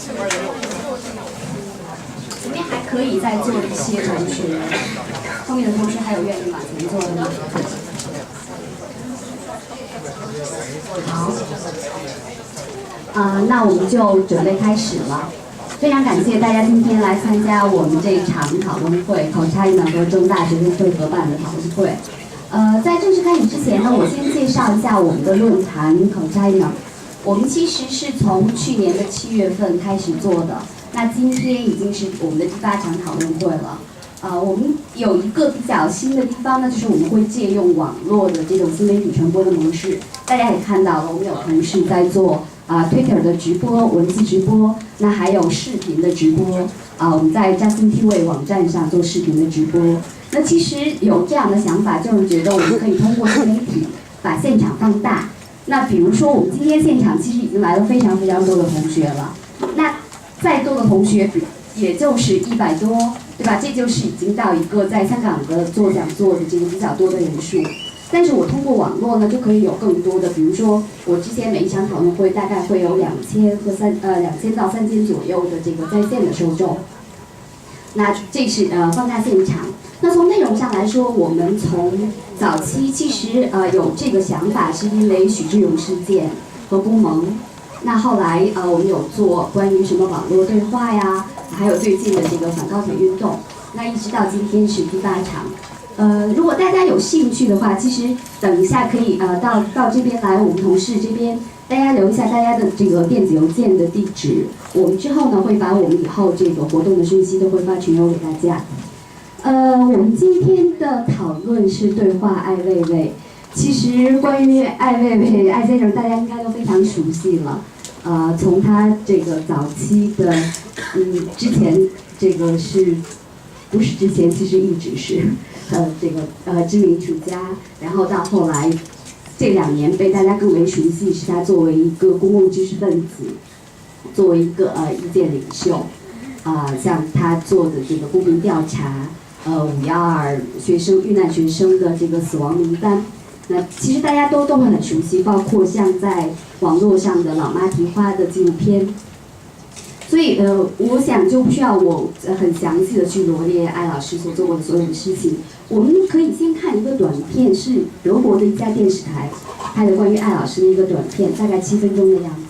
前面还可以再做一些同学，后面的同学还有愿意往前做的吗？好，那我们就准备开始了。非常感谢大家今天来参加我们这一场讨论会，口差异能和中大学生会合办的讨论会。在正式开始之前呢，我先介绍一下我们的论坛口差异能。我们其实是从去年的7月份开始做的，那今天已经是我们的第8场讨论会了。我们有一个比较新的地方呢，就是我们会借用网络的这种新媒体传播的模式。大家也看到了，我们有同事在做Twitter 的直播、文字直播，那还有视频的直播。我们在 Justin TV 网站上做视频的直播。那其实有这样的想法，就是觉得我们可以通过新媒体把现场放大。那比如说，我们今天现场其实已经来了非常非常多的同学了。那再多的同学，也就是100多，对吧？这就是已经到一个在香港的做讲座的这个比较多的人数。但是我通过网络呢，就可以有更多的，比如说我之前每一场讨论会大概会有2000到3000左右的这个在线的受众。那这是放大现场。那从内容上来说，我们从早期其实有这个想法，是因为许志永事件和公盟。那后来我们有做关于什么网络对话呀，还有最近的这个反高铁运动。那一直到今天是第8场。如果大家有兴趣的话，其实等一下可以到这边来，我们同事这边大家留一下大家的这个电子邮件的地址，我们之后呢会把我们以后这个活动的信息都会发群邮给大家。我们今天的讨论是对话艾未未。其实关于艾未未艾先生，大家应该都非常熟悉了。从他这个早期的，之前这个是，不是之前，其实一直是，这个知名艺术家，然后到后来这2年被大家更为熟悉，是他作为一个公共知识分子，作为一个意见领袖，像他做的这个公民调查。512学生遇难学生的这个死亡名单，那其实大家都会很熟悉，包括像在网络上的老妈提花的纪录片。所以我想就不需要我很详细的去罗列艾老师所做过的所有的事情。我们可以先看一个短片，是德国的一家电视台拍的关于艾老师的一个短片，大概7分钟的样子。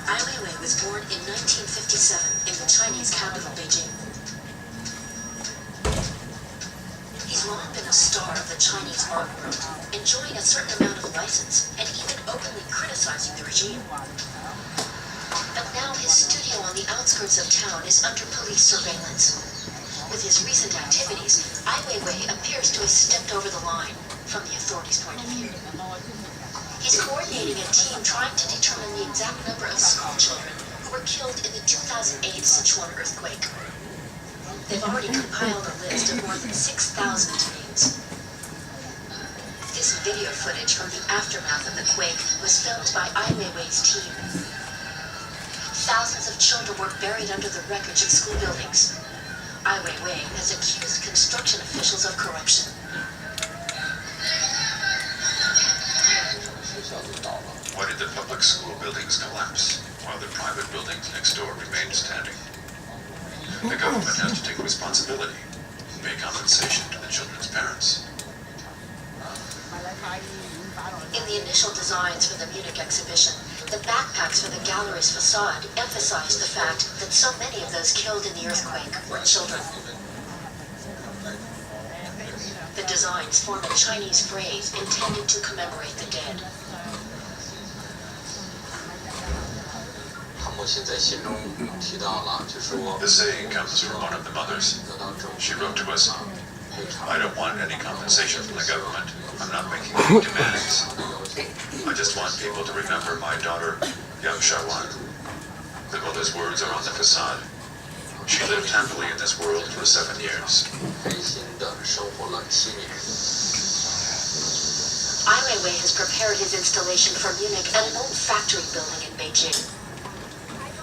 Ai Weiwei was born in 1957 in the Chinese capital, Beijing. He's long been a star of the Chinese art world, enjoying a certain amount of license and even openly criticizing the regime. But now his studio on the outskirts of town is under police surveillance. With his recent activities, Ai Weiwei appears to have stepped over the line from the authorities' point of view. He's coordinating a team trying to determine the exact number of school children who were killed in the 2008 Sichuan earthquake. They've already compiled a list of more than 6,000 names. This video footage from the aftermath of the quake was filmed by Ai Weiwei's team. Thousands of children were buried under the wreckage of school buildings. Ai Weiwei has accused construction officials of corruption. Why did the public school buildings collapse while the private buildings next door remained standing? The government has to take responsibility and pay compensation to the children's parents. In the initial designs for the Munich exhibition, the backpacks for the gallery's facade emphasized the fact that so many of those killed in the earthquake were children. The designs form a Chinese phrase intended to commemorate the dead. The saying comes from one of the mothers. She wrote to us, "I don't want any compensation from the government. I'm not making any demands. I just want people to remember my daughter, Yang Shawan." The mother's words are on the facade. She lived happily in this world for 7 years. Ai Weiwei has prepared his installation for Munich at an old factory building in Beijing.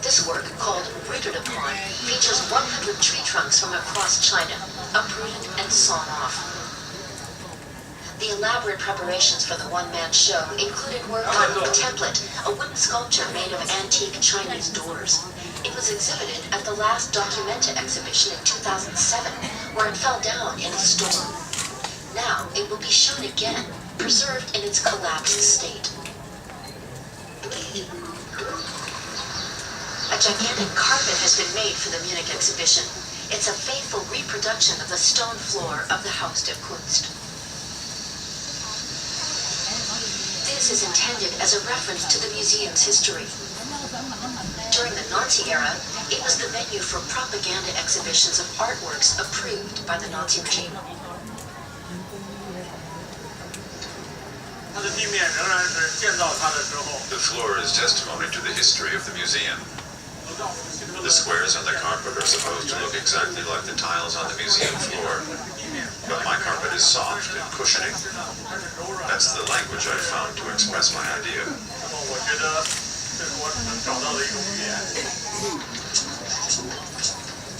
This work, called Rooted Upon, features 100 tree trunks from across China, uprooted and sawn off. The elaborate preparations for the one-man show included work on the template, a wooden sculpture made of antique Chinese doors. It was exhibited at the last Documenta exhibition in 2007, where it fell down in a storm. Now it will be shown again, preserved in its collapsed state. A gigantic carpet has been made for the Munich exhibition. It's a faithful reproduction of the stone floor of the Haus der Kunst. This is intended as a reference to the museum's history. During the Nazi era, it was the venue for propaganda exhibitions of artworks approved by the Nazi regime. The floor is testimony to the history of the museum. The squares on the carpet are supposed to look exactly like the tiles on the museum floor, but my carpet is soft and cushiony. That's the language I found to express my idea.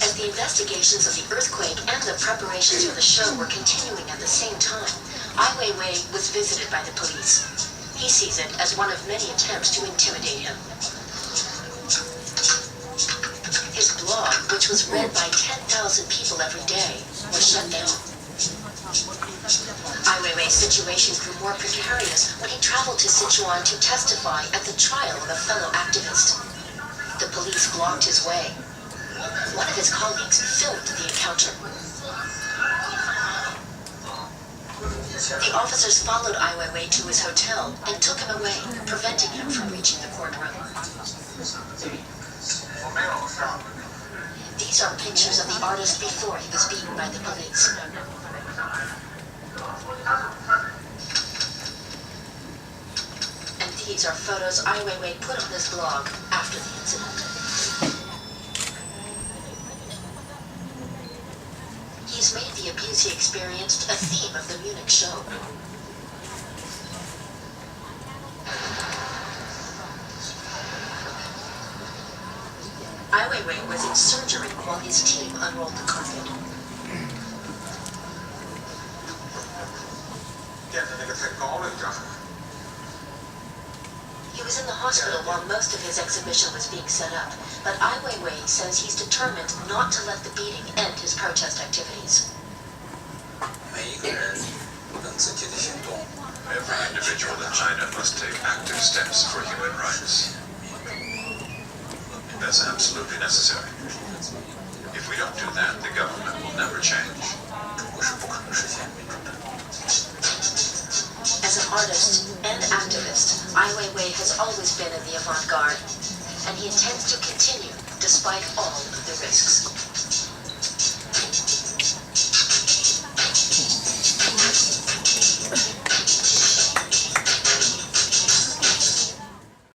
As the investigations of the earthquake and the preparations for the show were continuing at the same time, Ai Weiwei was visited by the police. He sees it as one of many attempts to intimidate him. His blog, which was read by 10,000 people every day, was shut down. Ai Weiwei's situation grew more precarious when he traveled to Sichuan to testify at the trial of a fellow activist. The police blocked his way. One of his colleagues filmed the encounter. The officers followed Ai Weiwei to his hotel and took him away, preventing him from reaching the courtroom. These are pictures of the artist before he was beaten by the police. And these are photos Ai Weiwei put on his blog after the incident. He's made the abuse he experienced a theme of the Munich show. Ai Weiwei was in surgery while his team unrolled the carpet. He was in the hospital while most of his exhibition was being set up, but Ai Weiwei says he's determined not to let the beating end his protest activities. Every individual in China must take active steps for human rights. That's absolutely necessary. If we don't do that, the government will never change. As an artist and activist, Ai Weiwei has always been in the avant-garde, and he intends to continue despite all of the risks.